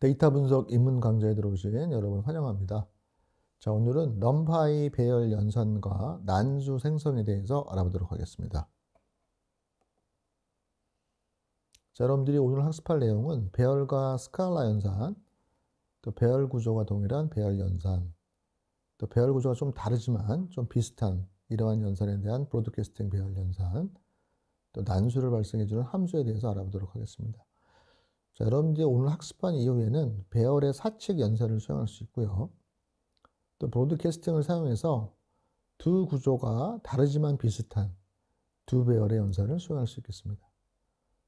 데이터 분석 입문 강좌에 들어오신 여러분 환영합니다. 자, 오늘은 넘파이 배열 연산과 난수 생성에 대해서 알아보도록 하겠습니다. 자, 여러분들이 오늘 학습할 내용은 배열과 스칼라 연산, 또 배열 구조가 동일한 배열 연산, 또 배열 구조가 좀 다르지만 좀 비슷한 이러한 연산에 대한 브로드캐스팅 배열 연산, 또 난수를 발생해주는 함수에 대해서 알아보도록 하겠습니다. 자, 여러분들이 오늘 학습한 이후에는 배열의 사칙 연산을 수행할 수 있고요. 또 브로드캐스팅을 사용해서 두 구조가 다르지만 비슷한 두 배열의 연산을 수행할 수 있겠습니다.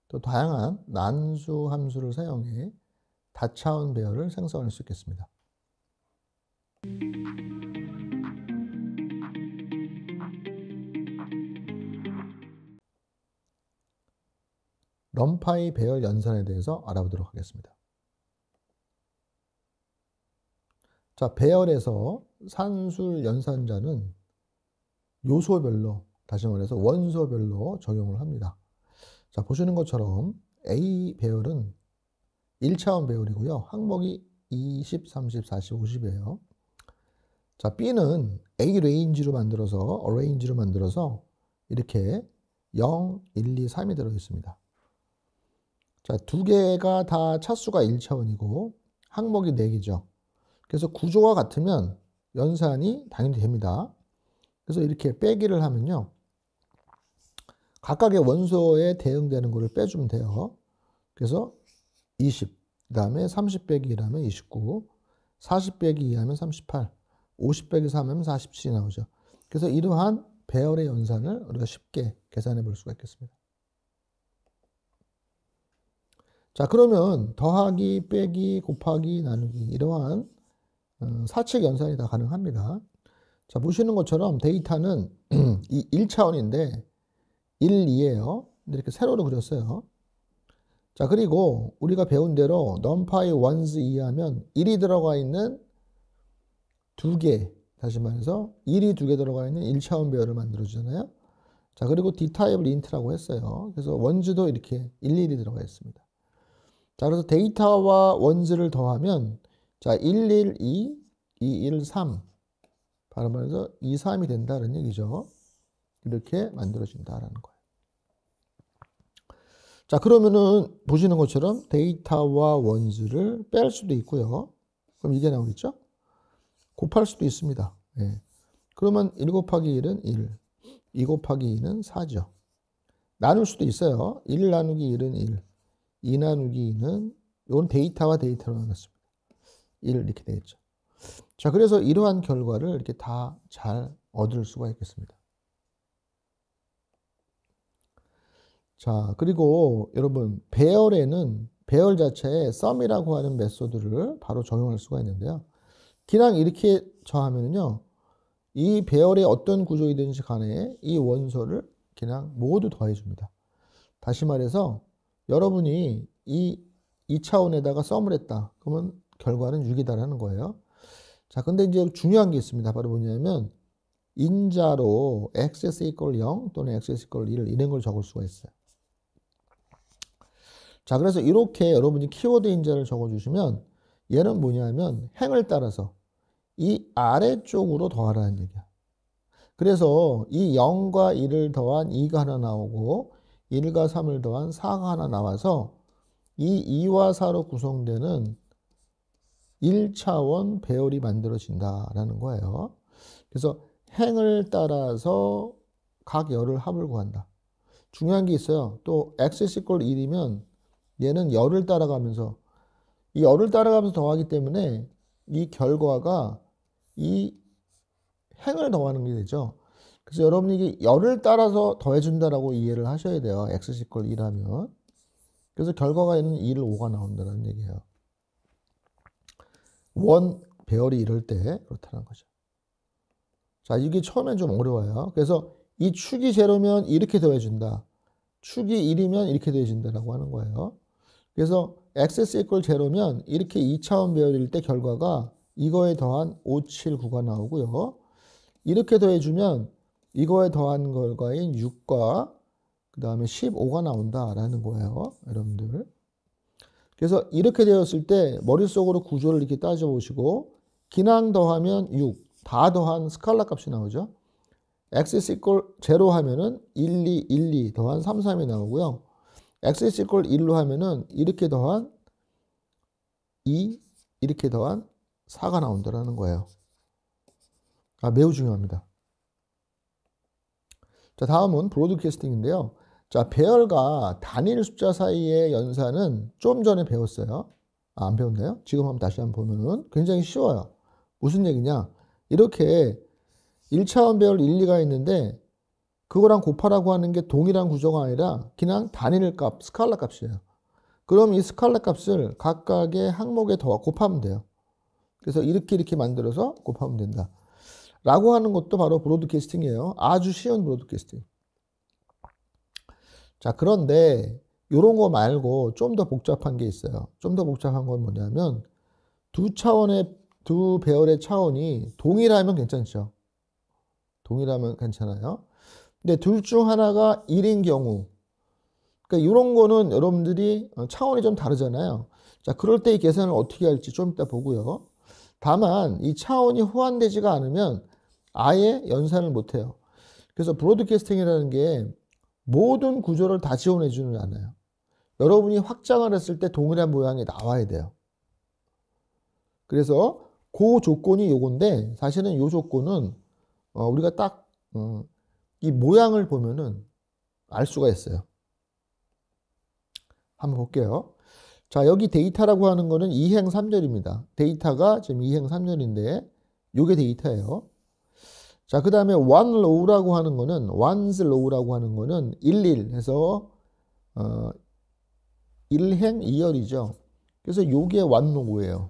또 다양한 난수 함수를 사용해 다차원 배열을 생성할 수 있겠습니다. 넘파이 배열 연산에 대해서 알아보도록 하겠습니다. 자, 배열에서 산술 연산자는 요소별로, 다시 말해서 원소별로 적용을 합니다. 자, 보시는 것처럼 A 배열은 1차원 배열이고요. 항목이 20, 30, 40, 50이에요. 자, B는 A 레인지로 만들어서, 어레인지로 만들어서 이렇게 0, 1, 2, 3이 들어있습니다. 자, 두 개가 다 차수가 1차원이고 항목이 4개죠. 그래서 구조가 같으면 연산이 당연히 됩니다. 그래서 이렇게 빼기를 하면요. 각각의 원소에 대응되는 거를 빼주면 돼요. 그래서 20, 그 다음에 30 빼기 1하면 29, 40 빼기 2하면 38, 50 빼기 3하면 47이 나오죠. 그래서 이러한 배열의 연산을 우리가 쉽게 계산해 볼 수가 있겠습니다. 자, 그러면 더하기, 빼기, 곱하기, 나누기 이러한 사칙 연산이 다 가능합니다. 자, 보시는 것처럼 데이터는 이 1차원인데 1, 2예요. 이렇게 세로로 그렸어요. 자, 그리고 우리가 배운 대로 numpy ones 2하면 1이 들어가 있는 두 개, 다시 말해서 1이 두 개 들어가 있는 1차원 배열을 만들어주잖아요. 자, 그리고 d타입을 int라고 했어요. 그래서 원즈도 이렇게 1, 1이 들어가 있습니다. 자, 그래서 데이터와 원즈를 더하면 자, 1, 1, 2, 2, 1, 3 바로 말해서 2, 3이 된다는 얘기죠. 이렇게 만들어진다라는 거예요. 자, 그러면은 보시는 것처럼 데이터와 원즈를 뺄 수도 있고요. 그럼 이게 나오겠죠? 곱할 수도 있습니다. 네. 그러면 1 곱하기 1은 1, 2 곱하기 2는 4죠. 나눌 수도 있어요. 1 나누기 1은 1, 2 나누기 2는 이건 데이터와 데이터로 나눴습니다. 1 이렇게 되겠죠. 자, 그래서 이러한 결과를 이렇게 다 잘 얻을 수가 있겠습니다. 자, 그리고 여러분 배열에는 배열 자체에 sum이라고 하는 메소드를 바로 적용할 수가 있는데요. 그냥 이렇게 더하면요, 이 배열의 어떤 구조이든지 간에 이 원소를 그냥 모두 더해줍니다. 다시 말해서 여러분이 이 2차원에다가 sum을 했다. 그러면 결과는 6이다라는 거예요. 자, 근데 이제 중요한 게 있습니다. 바로 뭐냐면 인자로 xs equal 0 또는 xs equal 1 이런 걸 적을 수가 있어요. 자, 그래서 이렇게 여러분이 키워드 인자를 적어주시면 얘는 뭐냐면 행을 따라서 이 아래쪽으로 더하라는 얘기야. 그래서 이 0과 1을 더한 2가 하나 나오고 1과 3을 더한 4가 하나 나와서 이 2와 4로 구성되는 1차원 배열이 만들어진다라는 거예요. 그래서 행을 따라서 각 열을 합을 구한다. 중요한 게 있어요. 또 x equal 1이면 얘는 열을 따라가면서 이 열을 따라가면서 더하기 때문에 이 결과가 이 행을 더하는 게 되죠. 그래서 여러분이 이게 열을 따라서 더해준다라고 이해를 하셔야 돼요. x equal 1하면. 그래서 결과가 있는 2를 5가 나온다는 얘기예요. 원 배열이 이럴 때 그렇다는 거죠. 자, 이게 처음엔 좀 어려워요. 그래서 이 축이 제로면 이렇게 더해준다. 축이 1이면 이렇게 더해진다라고 하는 거예요. 그래서 x equal 제로면 이렇게 2차원 배열일 때 결과가 이거에 더한 5, 7, 9가 나오고요. 이렇게 더해주면 이거에 더한 결과인 6과 그 다음에 15가 나온다라는 거예요. 여러분들. 그래서 이렇게 되었을 때 머릿속으로 구조를 이렇게 따져보시고 기낭 더하면 6, 다 더한 스칼라 값이 나오죠. x equal 0 하면은 1, 2, 1, 2 더한 3, 3이 나오고요. x equal 1로 하면은 이렇게 더한 2, 이렇게 더한 4가 나온다는 거예요. 매우 중요합니다. 자, 다음은 브로드캐스팅인데요. 자, 배열과 단일 숫자 사이의 연산은 좀 전에 배웠어요. 안 배웠나요? 지금 한번 다시 한번 보면은 굉장히 쉬워요. 무슨 얘기냐? 이렇게 1차원 배열 1, 2가 있는데 그거랑 곱하라고 하는 게 동일한 구조가 아니라 그냥 단일 값, 스칼라 값이에요. 그럼 이 스칼라 값을 각각의 항목에 더 곱하면 돼요. 그래서 이렇게 만들어서 곱하면 된다. 라고 하는 것도 바로 브로드캐스팅이에요. 아주 쉬운 브로드캐스팅. 자, 그런데 이런 거 말고 좀 더 복잡한 게 있어요. 좀 더 복잡한 건 뭐냐면 두 배열의 차원이 동일하면 괜찮죠. 동일하면 괜찮아요. 근데 둘 중 하나가 1인 경우, 그러니까 이런 거는 여러분들이 차원이 좀 다르잖아요. 자, 그럴 때 이 계산을 어떻게 할지 좀 이따 보고요. 다만 이 차원이 호환되지가 않으면 아예 연산을 못해요. 그래서 브로드캐스팅이라는 게 모든 구조를 다 지원해주는 않아요. 여러분이 확장을 했을 때 동일한 모양이 나와야 돼요. 그래서 그 조건이 요건데 사실은 요 조건은 우리가 딱 이 모양을 보면은 알 수가 있어요. 한번 볼게요. 자, 여기 데이터라고 하는 거는 2행 3절입니다. 데이터가 지금 2행 3절인데 요게 데이터예요. 자, 그 다음에 one row라고 하는 거는 one's row라고 하는 거는 11 해서 1행 2열이죠. 그래서 요게 one row예요.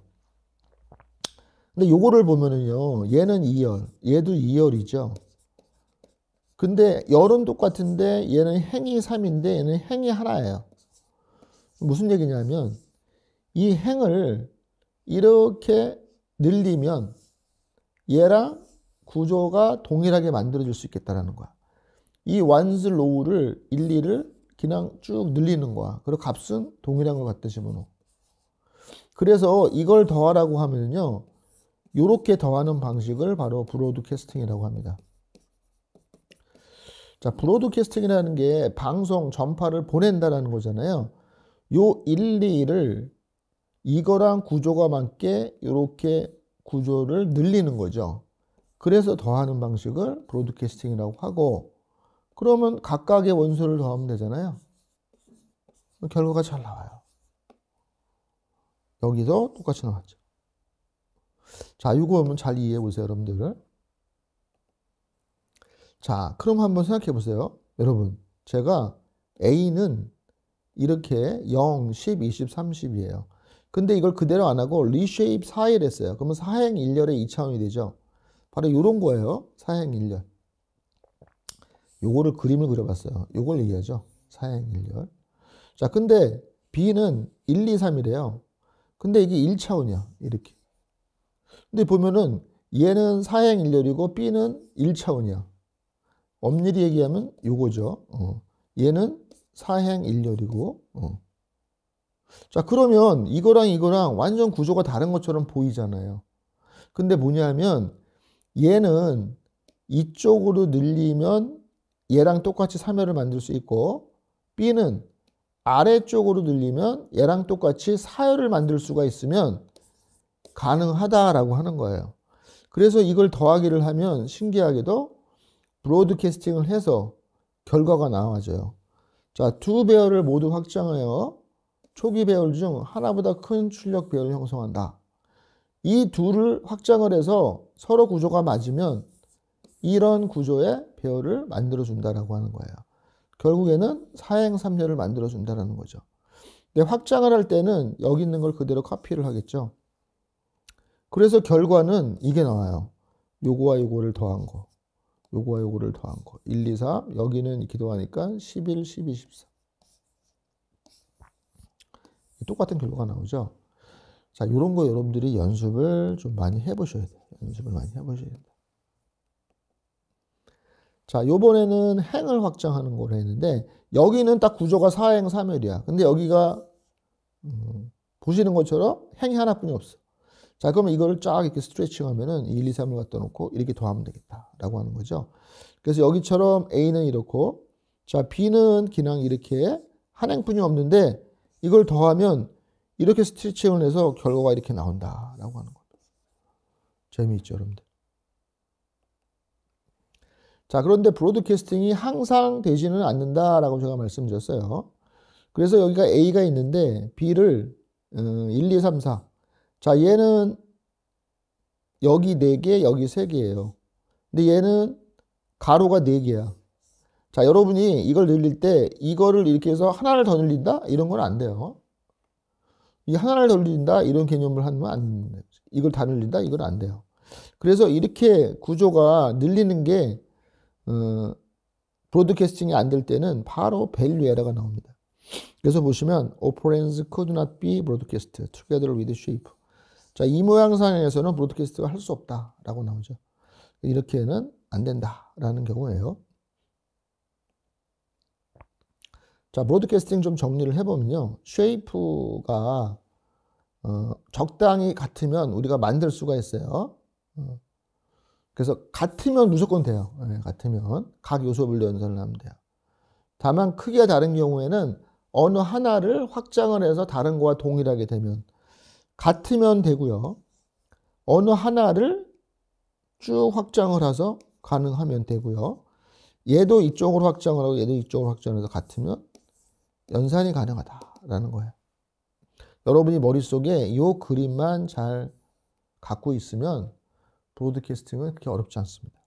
근데 요거를 보면은요, 얘는 2열, 얘도 2열이죠. 근데 열은 똑같은데 얘는 행이 3인데 얘는 행이 하나예요. 무슨 얘기냐면 이 행을 이렇게 늘리면 얘랑 구조가 동일하게 만들어줄 수 있겠다라는 거야. 이 one's row를 1, 2를 그냥 쭉 늘리는 거야. 그리고 값은 동일한 걸 갖다 집어넣어. 그래서 이걸 더하라고 하면요, 이렇게 더하는 방식을 바로 브로드캐스팅이라고 합니다. 자, 브로드캐스팅이라는 게 방송 전파를 보낸다라는 거잖아요. 요 1, 2를 이거랑 구조가 맞게 이렇게 구조를 늘리는 거죠. 그래서 더하는 방식을 브로드캐스팅이라고 하고, 그러면 각각의 원소를 더하면 되잖아요. 결과가 잘 나와요. 여기도 똑같이 나왔죠. 자, 이거 한번 잘 이해해 보세요, 여러분들. 자, 그럼 한번 생각해 보세요. 여러분, 제가 A는 이렇게 0, 10, 20, 30이에요. 근데 이걸 그대로 안 하고 리쉐입 4일 했어요. 그러면 4행 1열의 2차원이 되죠. 바로 이런 거예요. 4행 1열. 요거를 그림을 그려봤어요. 요걸 얘기하죠. 4행 1열. 자, 근데 B는 1, 2, 3이래요. 근데 이게 1차원이야. 이렇게. 근데 보면은 얘는 4행 1열이고 B는 1차원이야. 엄밀히 얘기하면 요거죠. 얘는 4행 1열이고. 자, 그러면 이거랑 완전 구조가 다른 것처럼 보이잖아요. 근데 뭐냐면 얘는 이쪽으로 늘리면 얘랑 똑같이 3열을 만들 수 있고, B는 아래쪽으로 늘리면 얘랑 똑같이 4열을 만들 수가 있으면 가능하다라고 하는 거예요. 그래서 이걸 더하기를 하면 신기하게도 브로드캐스팅을 해서 결과가 나와져요. 자, 두 배열을 모두 확장하여 초기 배열 중 하나보다 큰 출력 배열을 형성한다. 이 둘을 확장을 해서 서로 구조가 맞으면 이런 구조의 배열을 만들어준다라고 하는 거예요. 결국에는 4행 3열을 만들어준다라는 거죠. 근데 확장을 할 때는 여기 있는 걸 그대로 카피를 하겠죠. 그래서 결과는 이게 나와요. 요거와 요거를 더한 거. 요거와 요거를 더한 거. 1, 2, 3. 여기는 이렇게 더하니까 11, 12, 14. 똑같은 결과가 나오죠. 자, 요런 거 여러분들이 연습을 좀 많이 해보셔야 돼요. 연습을 많이 해보셔야 돼요. 자, 요번에는 행을 확장하는 걸 했는데, 여기는 딱 구조가 4행 3열이야. 근데 여기가 보시는 것처럼 행이 하나뿐이 없어. 자, 그러면 이거를 쫙 이렇게 스트레칭 하면은 1, 2, 3을 갖다 놓고 이렇게 더하면 되겠다라고 하는 거죠. 그래서 여기처럼 A는 이렇고, 자, B는 그냥 이렇게 한 행뿐이 없는데 이걸 더하면 이렇게 스트레칭을 해서 결과가 이렇게 나온다라고 하는 거죠. 재미있죠, 여러분들. 자, 그런데 브로드캐스팅이 항상 되지는 않는다라고 제가 말씀드렸어요. 그래서 여기가 A가 있는데 B를 1, 2, 3, 4. 자, 얘는 여기 4개, 여기 3개예요. 근데 얘는 가로가 4개야. 자, 여러분이 이걸 늘릴 때 이거를 이렇게 해서 하나를 더 늘린다? 이런 건 안 돼요. 이 하나를 더 늘린다? 이런 개념을 하면 안 돼요. 이걸 다 늘린다? 이건 안 돼요. 그래서 이렇게 구조가 늘리는 게 브로드캐스팅이 안 될 때는 바로 밸류 에러가 나옵니다. 그래서 보시면 operands could not be broadcast together with shape. 자, 이 모양상에서는 브로드캐스트가 할 수 없다라고 나오죠. 이렇게는 안 된다라는 경우예요. 자, 브로드캐스팅 좀 정리를 해보면요. 쉐이프가 적당히 같으면 우리가 만들 수가 있어요. 그래서 같으면 무조건 돼요. 네, 같으면 각 요소별로 연산을 하면 돼요. 다만 크기가 다른 경우에는 어느 하나를 확장을 해서 다른 거와 동일하게 되면 같으면 되고요. 어느 하나를 쭉 확장을 해서 가능하면 되고요. 얘도 이쪽으로 확장을 하고 얘도 이쪽으로 확장을 해서 같으면 연산이 가능하다라는 거예요. 여러분이 머릿속에 이 그림만 잘 갖고 있으면 브로드캐스팅은 그렇게 어렵지 않습니다.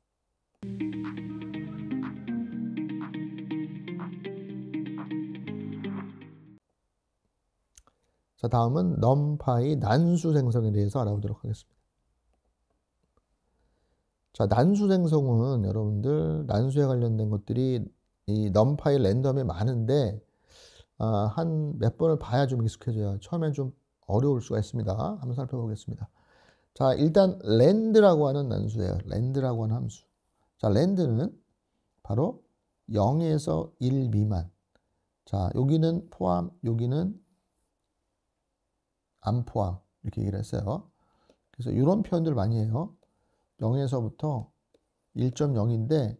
자, 다음은 numPy 난수 생성에 대해서 알아보도록 하겠습니다. 자, 난수 생성은 여러분들 난수에 관련된 것들이 이 numPy 랜덤에 많은데 한 몇 번을 봐야 좀 익숙해져요. 처음엔 좀 어려울 수가 있습니다. 한번 살펴보겠습니다. 자, 일단 랜드라고 하는 난수예요. 랜드라고 하는 함수. 자, 랜드는 바로 0에서 1 미만. 자, 여기는 포함, 여기는 안 포함. 이렇게 얘기를 했어요. 그래서 이런 표현들 많이 해요. 0에서부터 1.0인데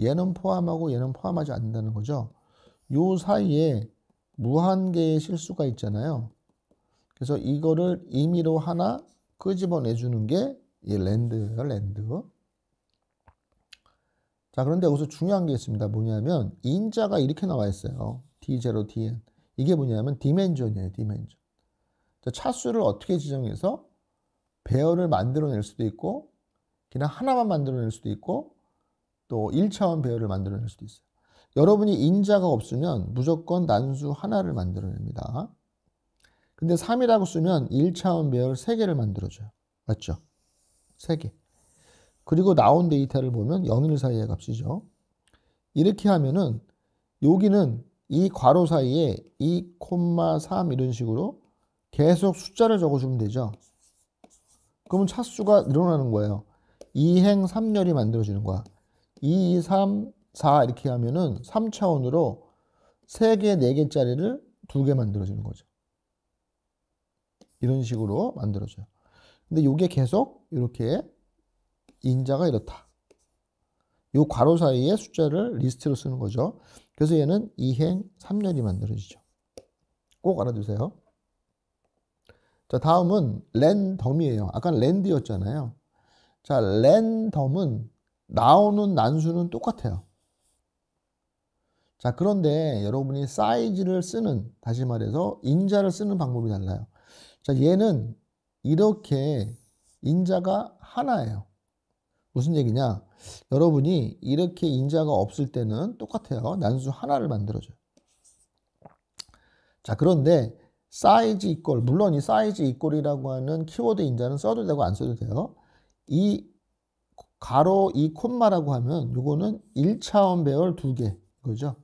얘는 포함하고 얘는 포함하지 않는다는 거죠. 요 사이에 무한개의 실수가 있잖아요. 그래서 이거를 임의로 하나 끄집어내주는 게 이 랜드예요, 랜드. 자, 그런데 여기서 중요한 게 있습니다. 뭐냐면 인자가 이렇게 나와 있어요. D0, Dn. 이게 뭐냐면 디멘전이에요, 디멘전. 자, 차수를 어떻게 지정해서 배열을 만들어낼 수도 있고 그냥 하나만 만들어낼 수도 있고 또 1차원 배열을 만들어낼 수도 있어요. 여러분이 인자가 없으면 무조건 난수 하나를 만들어냅니다. 근데 3이라고 쓰면 1차원 배열 3개를 만들어줘요. 맞죠? 3개. 그리고 나온 데이터를 보면 0, 1 사이의 값이죠. 이렇게 하면은 여기는 이 괄호 사이에 2,3 이런 식으로 계속 숫자를 적어주면 되죠. 그러면 차수가 늘어나는 거예요. 2행 3열이 만들어지는 거야. 2, 2, 3, 4 이렇게 하면은 3차원으로 3개, 4개짜리를 2개 만들어지는 거죠. 이런 식으로 만들어져요. 근데 이게 계속 이렇게 인자가 이렇다. 이 괄호 사이에 숫자를 리스트로 쓰는 거죠. 그래서 얘는 2행 3열이 만들어지죠. 꼭 알아두세요. 자, 다음은 랜덤이에요. 아까 랜드였잖아요. 자, 랜덤은 나오는 난수는 똑같아요. 자, 그런데 여러분이 사이즈를 쓰는, 다시 말해서 인자를 쓰는 방법이 달라요. 자, 얘는 이렇게 인자가 하나예요. 무슨 얘기냐? 여러분이 이렇게 인자가 없을 때는 똑같아요. 난수 하나를 만들어줘요. 자, 그런데 사이즈 이퀄, 물론 이 사이즈 이퀄이라고 하는 키워드 인자는 써도 되고 안 써도 돼요. 이 가로 이 콤마라고 하면 요거는 1차원 배열 2개 이거죠.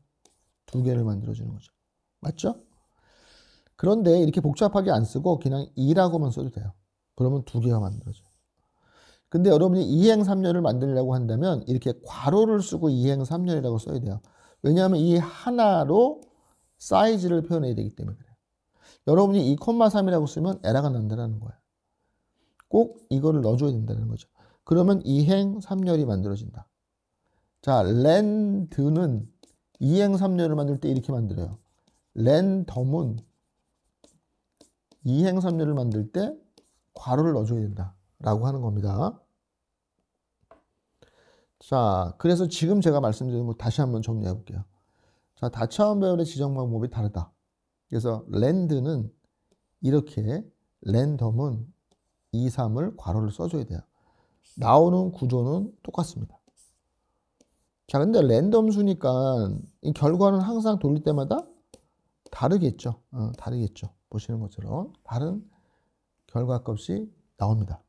2개를 만들어주는 거죠. 맞죠? 그런데 이렇게 복잡하게 안 쓰고 그냥 2라고만 써도 돼요. 그러면 2개가 만들어져요. 근데 여러분이 2행 3열을 만들려고 한다면 이렇게 괄호를 쓰고 2행 3열이라고 써야 돼요. 왜냐하면 이 하나로 사이즈를 표현해야 되기 때문에 그래요. 여러분이 2,3이라고 쓰면 에러가 난다는 거예요. 꼭 이거를 넣어줘야 된다는 거죠. 그러면 이행 3열이 만들어진다. 자, 랜드는 이행 3열을 만들 때 이렇게 만들어요. 랜덤은 이행 3열을 만들 때 괄호를 넣어줘야 된다 라고 하는 겁니다. 자, 그래서 지금 제가 말씀드린 거 다시 한번 정리해 볼게요. 자, 다차원 배열의 지정 방법이 다르다. 그래서 랜드는 이렇게, 랜덤은 2, 3을 괄호를 써줘야 돼요. 나오는 구조는 똑같습니다. 자, 근데 랜덤 수니까 이 결과는 항상 돌릴 때마다 다르겠죠. 다르겠죠. 보시는 것처럼 다른 결과값이 나옵니다.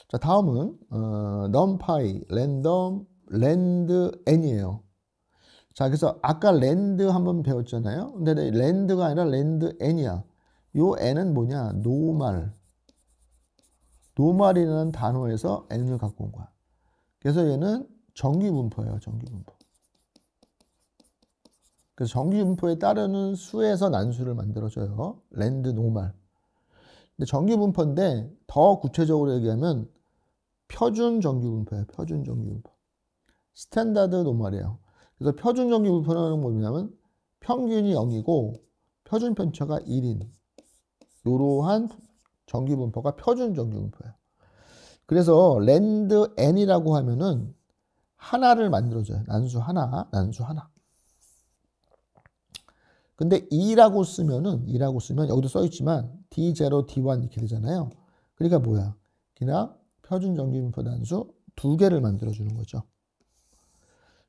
자, 다음은 numpy, 랜덤, 랜드n이에요. 자, 그래서 아까 랜드 한번 배웠잖아요. 근데 랜드가 아니라 랜드n이야. 요 n은 뭐냐? 노말. 노말이라는 단어에서 n을 갖고 온 거야. 그래서 얘는 정규분포예요. 정규분포. 그래서 정규분포에 따르는 수에서 난수를 만들어줘요. 랜드 노말. 근데 정규분포인데 더 구체적으로 얘기하면 표준 정규분포예요. 표준 정규분포. 스탠다드 노말이에요. 그래서 표준 정규분포는 뭐냐면 평균이 0이고 표준 편차가 1인 이러한 정규분포가 표준 정규분포예요. 그래서 랜드 n이라고 하면은 하나를 만들어줘요. 난수 하나, 난수 하나. 근데 2라고 쓰면 여기도 써있지만 D0, D1 이렇게 되잖아요. 그러니까 뭐야? 그냥 표준 정규분포 난수 2개를 만들어주는 거죠.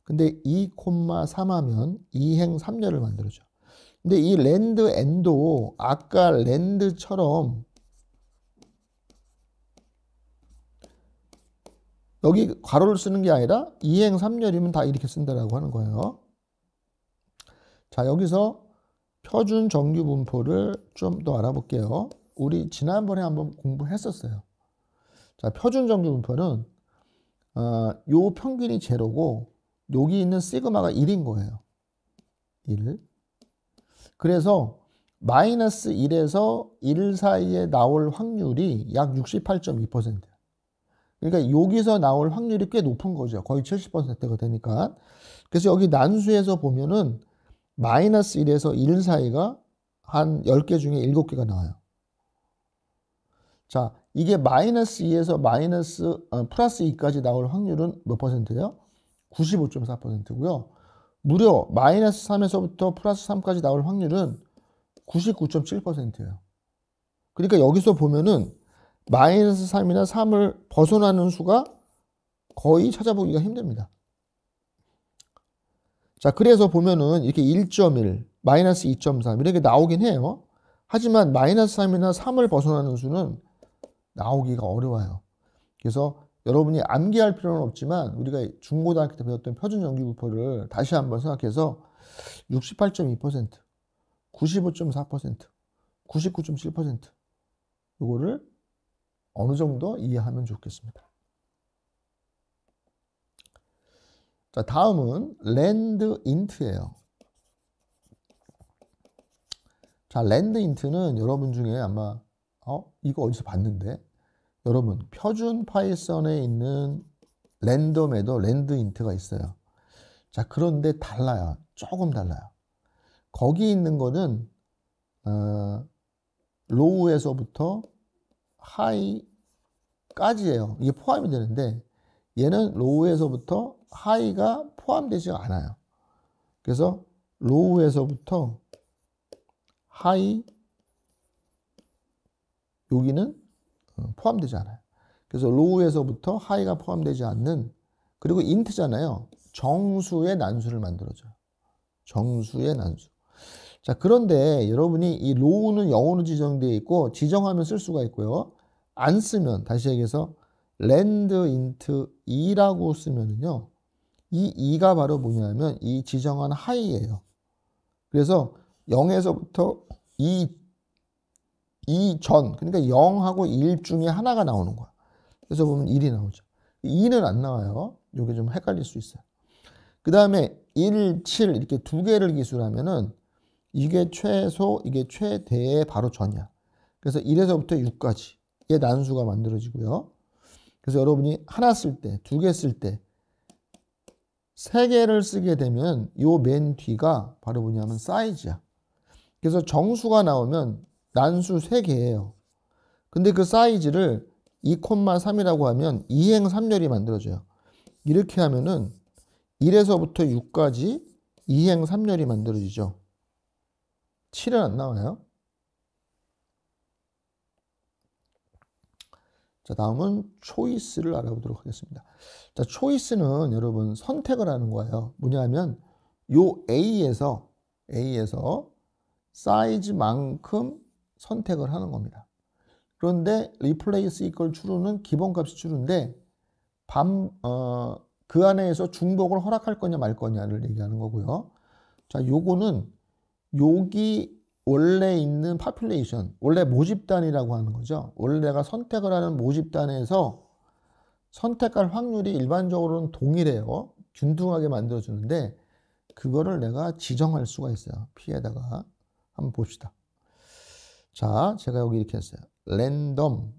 근데 2,3 하면 2행 3열을 만들어줘. 근데 이 랜드 n도 아까 랜드처럼 여기 괄호를 쓰는 게 아니라 2행 3열이면 다 이렇게 쓴다라고 하는 거예요. 자, 여기서 표준 정규 분포를 좀 더 알아볼게요. 우리 지난번에 한번 공부했었어요. 자, 표준 정규 분포는 요 평균이 제로고 여기 있는 시그마가 1인 거예요. 1. 그래서 마이너스 1에서 1 사이에 나올 확률이 약 68.2%. 그러니까 여기서 나올 확률이 꽤 높은 거죠. 거의 70%가 되니까. 그래서 여기 난수에서 보면은 마이너스 1에서 1 사이가 한 10개 중에 7개가 나와요. 자, 이게 마이너스 2에서 플러스 2까지 나올 확률은 몇 퍼센트예요? 95.4%고요. 무려 마이너스 3에서부터 플러스 3까지 나올 확률은 99.7%예요. 그러니까 여기서 보면은 마이너스 3이나 3을 벗어나는 수가 거의 찾아보기가 힘듭니다. 자, 그래서 보면은 이렇게 1.1, 마이너스 2.3 이렇게 나오긴 해요. 하지만 마이너스 3이나 3을 벗어나는 수는 나오기가 어려워요. 그래서 여러분이 암기할 필요는 없지만 우리가 중고등학교 때 배웠던 표준 정규분포를 다시 한번 생각해서 68.2%, 95.4%, 99.7% 이거를 어느 정도 이해하면 좋겠습니다. 자, 다음은 랜드인트예요. 자, 랜드인트는 여러분 중에 아마 이거 어디서 봤는데, 여러분 표준 파이썬에 있는 랜덤에도 랜드인트가 있어요. 자, 그런데 달라요. 조금 달라요. 거기 있는 거는 로우에서부터 하이까지예요. 이게 포함이 되는데 얘는 로우에서부터 하이가 포함되지 않아요. 그래서 로우에서부터 하이 여기는 포함되지 않아요. 그래서 로우에서부터 하이가 포함되지 않는, 그리고 인트잖아요. 정수의 난수를 만들어줘요. 정수의 난수. 자, 그런데 여러분이 이 로우는 영어로 지정되어 있고 지정하면 쓸 수가 있고요. 안 쓰면, 다시 얘기해서 랜드인트 2라고 쓰면은요, 이 2가 바로 뭐냐면 이 지정한 하이예요. 그래서 0에서부터 2 전, 그러니까 0하고 1 중에 하나가 나오는 거야. 그래서 보면 1이 나오죠. 2는 안 나와요. 이게 좀 헷갈릴 수 있어요. 그 다음에 1, 7 이렇게 두 개를 기술하면은 이게 최소, 이게 최대의 바로 전이야. 그래서 1에서부터 6까지 의 난수가 만들어지고요. 그래서 여러분이 하나 쓸 때, 두 개 쓸 때, 세 개를 쓰게 되면 요 맨 뒤가 바로 뭐냐면 사이즈야. 그래서 정수가 나오면 난수 3개예요. 근데 그 사이즈를 2,3이라고 하면 2행 3열이 만들어져요. 이렇게 하면은 1에서부터 6까지 2행 3열이 만들어지죠. 7은 안 나와요. 자, 다음은 초이스를 알아보도록 하겠습니다. 자, 초이스는 여러분 선택을 하는 거예요. 뭐냐면 요 A에서 사이즈만큼 선택을 하는 겁니다. 그런데 replace equal true는 기본값이 true인데 그 안에서 중복을 허락할 거냐 말 거냐를 얘기하는 거고요. 자, 요거는 여기 원래 있는 population, 원래 모집단이라고 하는 거죠. 원래 내가 선택을 하는 모집단에서 선택할 확률이 일반적으로는 동일해요. 균등하게 만들어주는데 그거를 내가 지정할 수가 있어요. P에다가 한번 봅시다. 자, 제가 여기 이렇게 했어요. random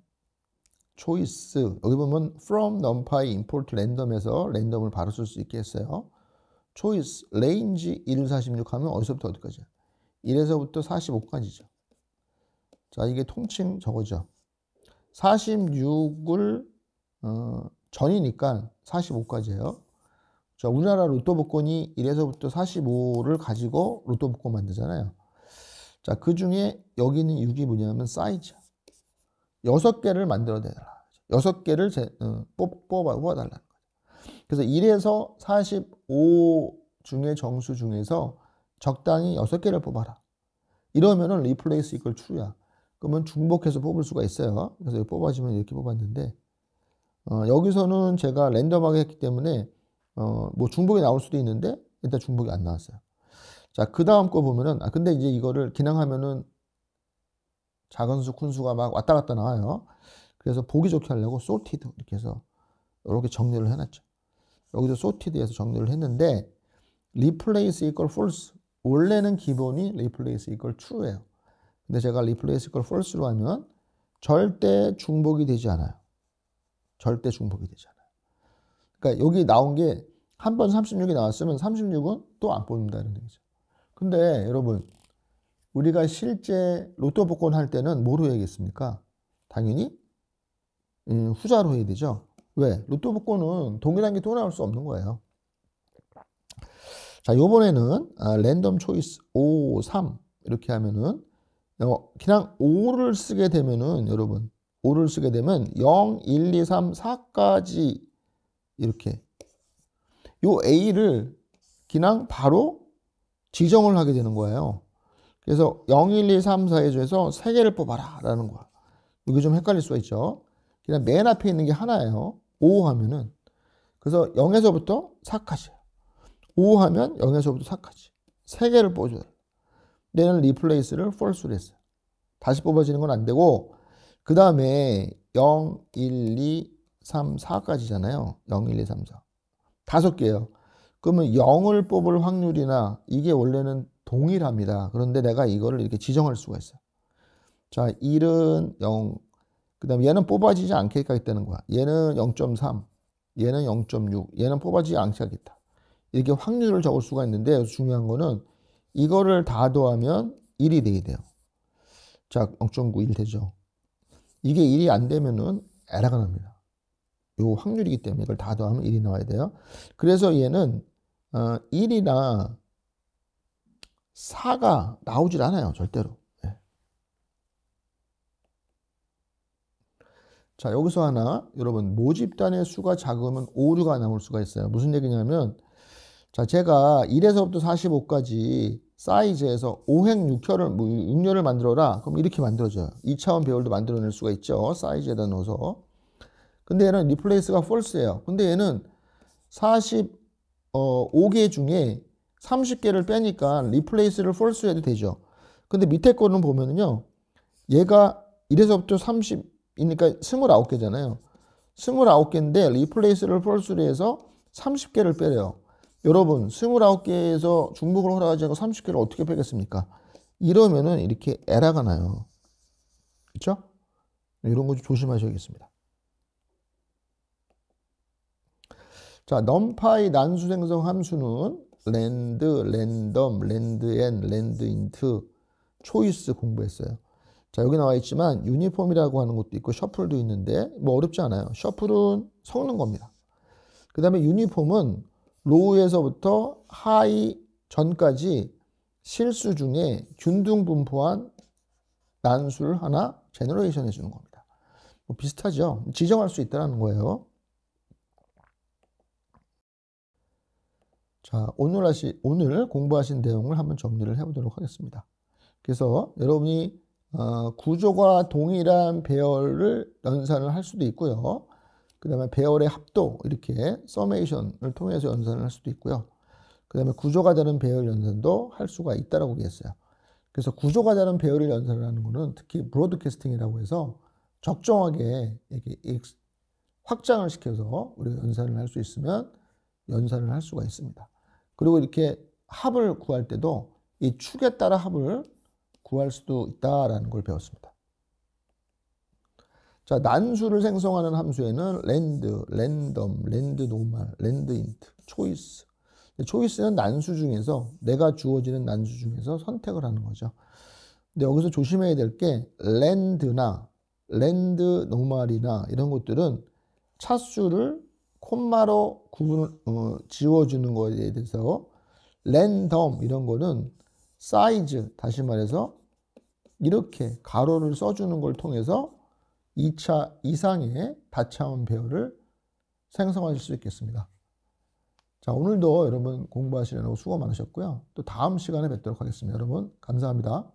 choice, 여기 보면 from numpy import random에서 랜덤을 바로 쓸 수 있게 했어요. choice range 1, 46 하면 어디서부터 어디까지야? 1에서부터 45까지죠. 자, 이게 통칭 저거죠. 46을 전이니까 45까지예요. 자, 우리나라 로또 복권이 1에서부터 45를 가지고 로또 복권 만들잖아요. 자, 그 중에 여기 있는 6이 뭐냐면 사이즈. 6개를 만들어내라. 6개를 뽑아달라는 거죠. 그래서 1에서 45 중에 정수 중에서 적당히 6개를 뽑아라. 이러면은 replace equal true야. 그러면 중복해서 뽑을 수가 있어요. 그래서 뽑아지면 이렇게 뽑았는데 여기서는 제가 랜덤하게 했기 때문에 뭐 중복이 나올 수도 있는데 일단 중복이 안 나왔어요. 자, 그 다음 거 보면은 근데 이제 이거를 기능하면은 작은 수, 큰 수가 막 왔다 갔다 나와요. 그래서 보기 좋게 하려고 sorted 이렇게 해서 이렇게 정리를 해놨죠. 여기도 sorted에서 정리를 했는데 replace equal false. 원래는 기본이 replace equal true예요. 근데 제가 replace equal false로 하면 절대 중복이 되지 않아요. 절대 중복이 되지 않아요. 그러니까 여기 나온 게 한 번 36이 나왔으면 36은 또 안 뽑는다는 얘기죠. 근데 여러분 우리가 실제 로또 복권 할 때는 뭐로 해야겠습니까? 당연히 후자로 해야 되죠. 왜? 로또 복권은 동일한 게 또 나올 수 없는 거예요. 자, 요번에는 랜덤 초이스 5, 3 이렇게 하면은 그냥 5를 쓰게 되면은 여러분 5를 쓰게 되면 0, 1, 2, 3, 4까지 이렇게 요 A를 그냥 바로 지정을 하게 되는 거예요. 그래서 0, 1, 2, 3, 4에 중에서 3개를 뽑아라 라는 거야. 이게 좀 헷갈릴 수가 있죠. 그냥 맨 앞에 있는 게 하나예요. 5 하면은. 그래서 0에서부터 4까지. 5 하면 0에서부터 4까지. 3개를 뽑아줘요. 얘는 replace를 false로 했어요. 다시 뽑아지는 건 안 되고 그 다음에 0, 1, 2, 3, 4까지잖아요. 0, 1, 2, 3, 4. 5개예요. 그러면 0을 뽑을 확률이나 이게 원래는 동일합니다. 그런데 내가 이거를 이렇게 지정할 수가 있어요. 자, 1은 0. 그 다음에 얘는 뽑아지지 않게 하겠다는 거야. 얘는 0.3. 얘는 0.6. 얘는 뽑아지지 않게 하겠다. 이렇게 확률을 적을 수가 있는데 중요한 거는 이거를 다 더하면 1이 돼야 돼요. 자, 0.91 되죠. 이게 1이 안 되면은 에러가 납니다. 요 확률이기 때문에 이걸 다 더하면 1이 나와야 돼요. 그래서 얘는 1이나 4가 나오질 않아요. 절대로. 네. 자, 여기서 하나 여러분 모집단의 수가 작으면 오류가 나올 수가 있어요. 무슨 얘기냐면 자, 제가 1에서부터 45까지 사이즈에서 5행 6열을 만들어라. 그럼 이렇게 만들어져요. 2차원 배열도 만들어낼 수가 있죠. 사이즈에다 넣어서. 근데 얘는 replace가 false예요. 근데 얘는 45개 중에 30개를 빼니까 replace를 false 해도 되죠. 근데 밑에 거는 보면은요. 얘가 1에서부터 30이니까 29개잖아요. 29개인데 replace를 false로 해서 30개를 빼래요. 여러분 29개에서 중복을 허락하지 않고 30개를 어떻게 빼겠습니까? 이러면은 이렇게 에러가 나요. 그렇죠? 이런 거 좀 조심하셔야겠습니다. 자, numPy 난수 생성 함수는 랜드, 랜덤, 랜드엔, 랜드인트, 초이스 공부했어요. 자, 여기 나와 있지만 유니폼이라고 하는 것도 있고 셔플도 있는데 뭐 어렵지 않아요. 셔플은 섞는 겁니다. 그 다음에 유니폼은 로우에서부터 하이 전까지 실수 중에 균등 분포한 난수를 하나 제너레이션 해주는 겁니다. 뭐 비슷하죠? 지정할 수 있다는 거예요. 자, 오늘 공부하신 내용을 한번 정리를 해보도록 하겠습니다. 그래서 여러분이 구조가 동일한 배열을 연산을 할 수도 있고요. 그 다음에 배열의 합도 이렇게 서메이션을 통해서 연산을 할 수도 있고요. 그 다음에 구조가 다른 배열 연산도 할 수가 있다라고 얘기했어요. 그래서 구조가 다른 배열을 연산을 하는 거는 특히 브로드캐스팅이라고 해서 적정하게 이렇게 확장을 시켜서 우리가 연산을 할 수 있으면 연산을 할 수가 있습니다. 그리고 이렇게 합을 구할 때도 이 축에 따라 합을 구할 수도 있다라는 걸 배웠습니다. 자, 난수를 생성하는 함수에는 랜드, 랜덤, 랜드 노멀, 랜드 인트, 초이스. 초이스는 난수 중에서 내가 주어지는 난수 중에서 선택을 하는 거죠. 근데 여기서 조심해야 될 게 랜드나 랜드 노멀이나 이런 것들은 차수를 콤마로 지워주는 거에 대해서 랜덤 이런 거는 사이즈, 다시 말해서 이렇게 가로를 써주는 걸 통해서 2차 이상의 다차원 배열을 생성하실 수 있겠습니다. 자, 오늘도 여러분 공부하시느라고 수고 많으셨고요. 또 다음 시간에 뵙도록 하겠습니다. 여러분 감사합니다.